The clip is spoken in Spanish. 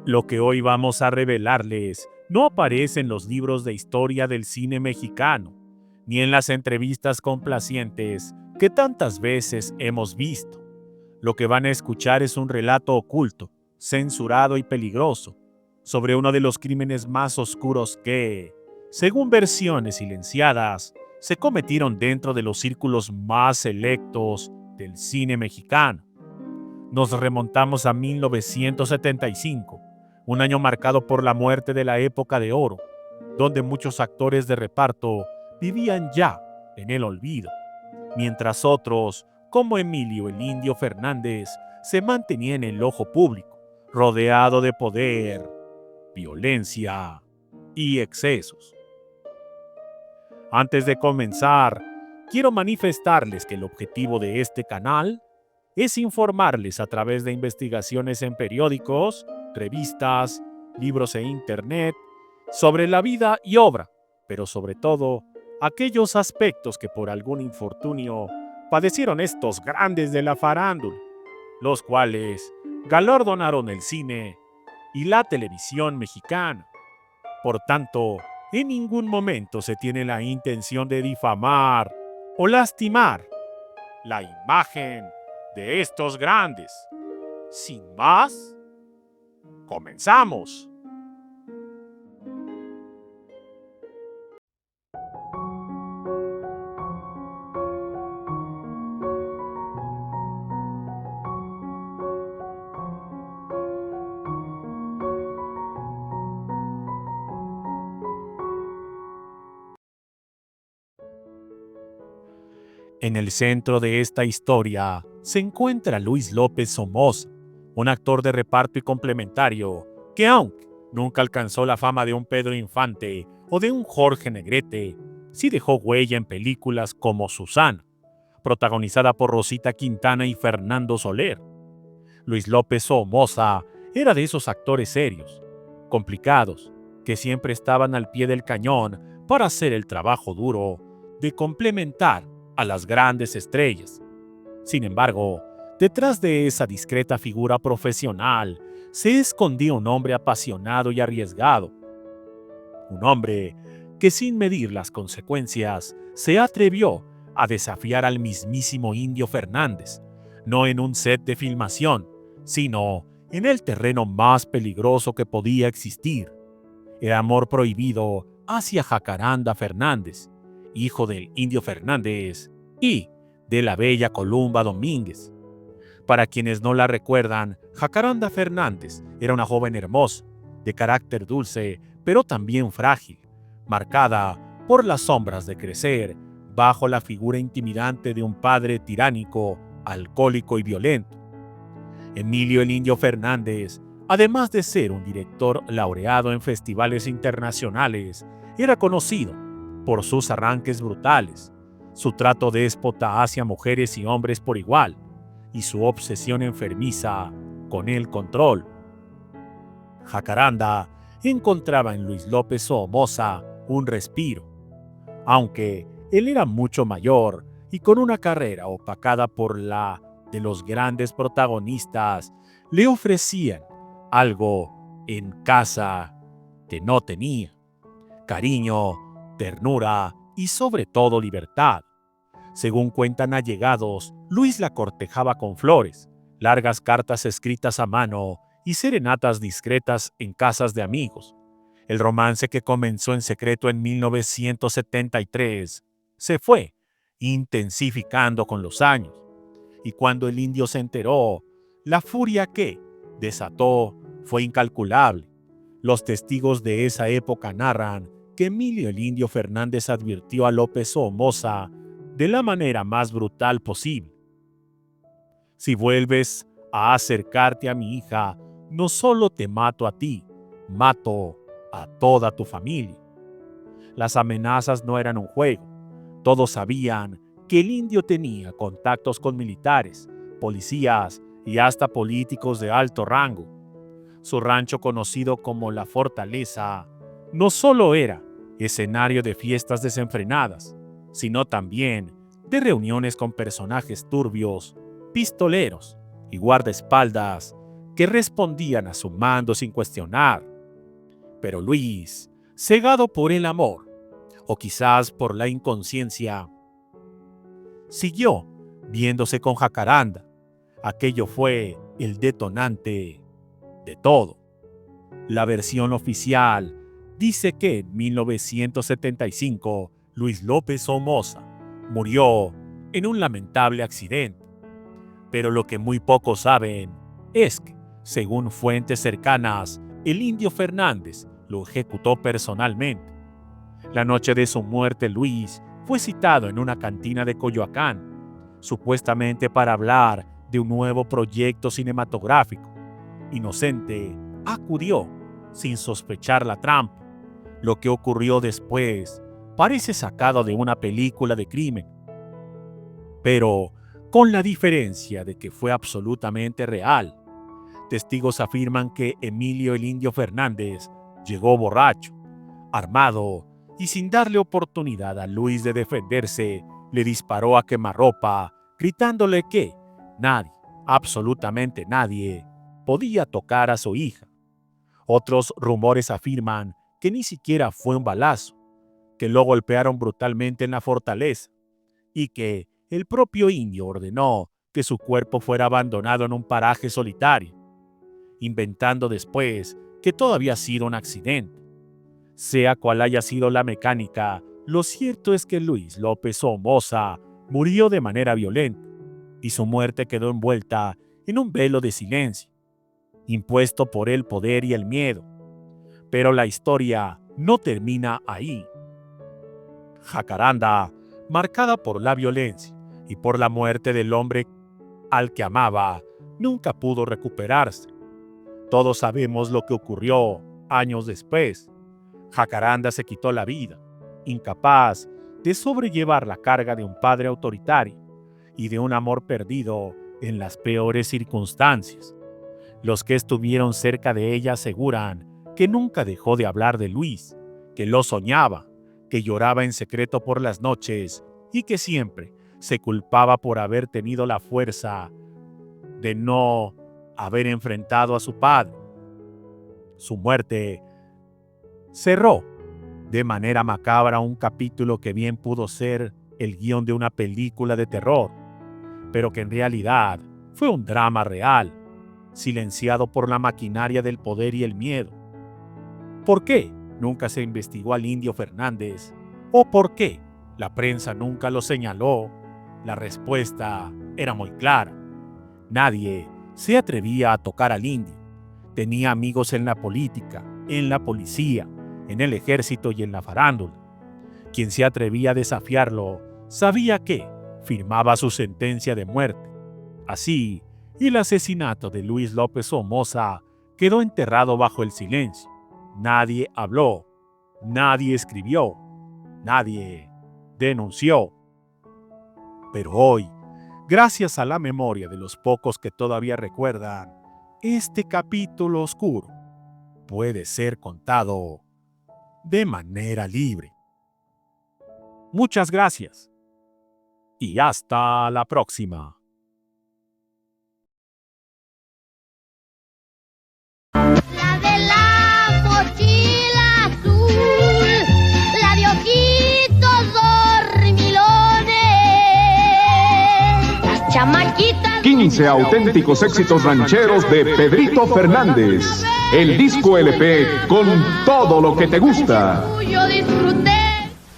Lo que hoy vamos a revelarles no aparece en los libros de historia del cine mexicano, ni en las entrevistas complacientes que tantas veces hemos visto. Lo que van a escuchar es un relato oculto, censurado y peligroso, sobre uno de los crímenes más oscuros que, según versiones silenciadas, se cometieron dentro de los círculos más selectos del cine mexicano. Nos remontamos a 1975, un año marcado por la muerte de la época de oro, donde muchos actores de reparto vivían ya en el olvido, mientras otros, como Emilio el Indio Fernández, se mantenían en el ojo público, rodeado de poder, violencia y excesos. Antes de comenzar, quiero manifestarles que el objetivo de este canal es informarles a través de investigaciones en periódicos, revistas, libros e internet sobre la vida y obra, pero sobre todo aquellos aspectos que por algún infortunio padecieron estos grandes de la farándula, los cuales galardonaron el cine y la televisión mexicana. Por tanto, en ningún momento se tiene la intención de difamar o lastimar la imagen de estos grandes. Sin más, comenzamos. En el centro de esta historia se encuentra Luis López Somoza, un actor de reparto y complementario que, aunque nunca alcanzó la fama de un Pedro Infante o de un Jorge Negrete, sí dejó huella en películas como Susana, protagonizada por Rosita Quintana y Fernando Soler. Luis López Somoza era de esos actores serios, complicados, que siempre estaban al pie del cañón para hacer el trabajo duro de complementar a las grandes estrellas. Sin embargo, detrás de esa discreta figura profesional se escondía un hombre apasionado y arriesgado. Un hombre que sin medir las consecuencias se atrevió a desafiar al mismísimo Indio Fernández, no en un set de filmación, sino en el terreno más peligroso que podía existir, el amor prohibido hacia Jacaranda Fernández, hijo del Indio Fernández y de la bella Columba Domínguez. Para quienes no la recuerdan, Jacaranda Fernández era una joven hermosa, de carácter dulce, pero también frágil, marcada por las sombras de crecer bajo la figura intimidante de un padre tiránico, alcohólico y violento. Emilio el Indio Fernández, además de ser un director laureado en festivales internacionales, era conocido por sus arranques brutales, su trato déspota hacia mujeres y hombres por igual, y su obsesión enfermiza con el control. Jacaranda encontraba en Luis López Somoza un respiro, aunque él era mucho mayor y con una carrera opacada por la de los grandes protagonistas, le ofrecían algo en casa que no tenía: cariño, ternura y sobre todo libertad. Según cuentan allegados, Luis la cortejaba con flores, largas cartas escritas a mano y serenatas discretas en casas de amigos. El romance, que comenzó en secreto en 1973, se fue intensificando con los años. Y cuando el Indio se enteró, la furia que desató fue incalculable. Los testigos de esa época narran que Emilio el Indio Fernández advirtió a López Somoza de la manera más brutal posible: si vuelves a acercarte a mi hija, no solo te mato a ti, mato a toda tu familia. Las amenazas no eran un juego. Todos sabían que el Indio tenía contactos con militares, policías y hasta políticos de alto rango. Su rancho, conocido como La Fortaleza, no solo era escenario de fiestas desenfrenadas, sino también de reuniones con personajes turbios, pistoleros y guardaespaldas que respondían a su mando sin cuestionar. Pero Luis, cegado por el amor, o quizás por la inconsciencia, siguió viéndose con Jacaranda. Aquello fue el detonante de todo. La versión oficial dice que en 1975 Luis López Somoza murió en un lamentable accidente. Pero lo que muy pocos saben es que, según fuentes cercanas, el Indio Fernández lo ejecutó personalmente. La noche de su muerte, Luis fue citado en una cantina de Coyoacán, supuestamente para hablar de un nuevo proyecto cinematográfico. Inocente acudió sin sospechar la trampa. Lo que ocurrió después parece sacado de una película de crimen, pero con la diferencia de que fue absolutamente real. Testigos afirman que Emilio el Indio Fernández llegó borracho, armado, y sin darle oportunidad a Luis de defenderse, le disparó a quemarropa, gritándole que nadie, absolutamente nadie, podía tocar a su hija. Otros rumores afirman que ni siquiera fue un balazo, que lo golpearon brutalmente en la fortaleza y que el propio Indio ordenó que su cuerpo fuera abandonado en un paraje solitario, inventando después que todo había sido un accidente. Sea cual haya sido la mecánica, lo cierto es que Luis López Somoza murió de manera violenta y su muerte quedó envuelta en un velo de silencio, impuesto por el poder y el miedo. Pero la historia no termina ahí. Jacaranda, marcada por la violencia y por la muerte del hombre al que amaba, nunca pudo recuperarse. Todos sabemos lo que ocurrió años después. Jacaranda se quitó la vida, incapaz de sobrellevar la carga de un padre autoritario y de un amor perdido en las peores circunstancias. Los que estuvieron cerca de ella aseguran que nunca dejó de hablar de Luis, que lo soñaba, que lloraba en secreto por las noches y que siempre se culpaba por haber tenido la fuerza de no haber enfrentado a su padre. Su muerte cerró de manera macabra un capítulo que bien pudo ser el guión de una película de terror, pero que en realidad fue un drama real, silenciado por la maquinaria del poder y el miedo. ¿Por qué nunca se investigó al Indio Fernández? ¿O por qué la prensa nunca lo señaló? La respuesta era muy clara. Nadie se atrevía a tocar al Indio. Tenía amigos en la política, en la policía, en el ejército y en la farándula. Quien se atrevía a desafiarlo sabía que firmaba su sentencia de muerte. Así, el asesinato de Luis López Somoza quedó enterrado bajo el silencio. Nadie habló, nadie escribió, nadie denunció. Pero hoy, gracias a la memoria de los pocos que todavía recuerdan, este capítulo oscuro puede ser contado de manera libre. Muchas gracias y hasta la próxima. La de la mochila azul, la de ojitos dormilones, las chamaquitas. 15 auténticos éxitos rancheros de Pedrito Fernández. El disco LP con todo lo que te gusta. Yo disfruté.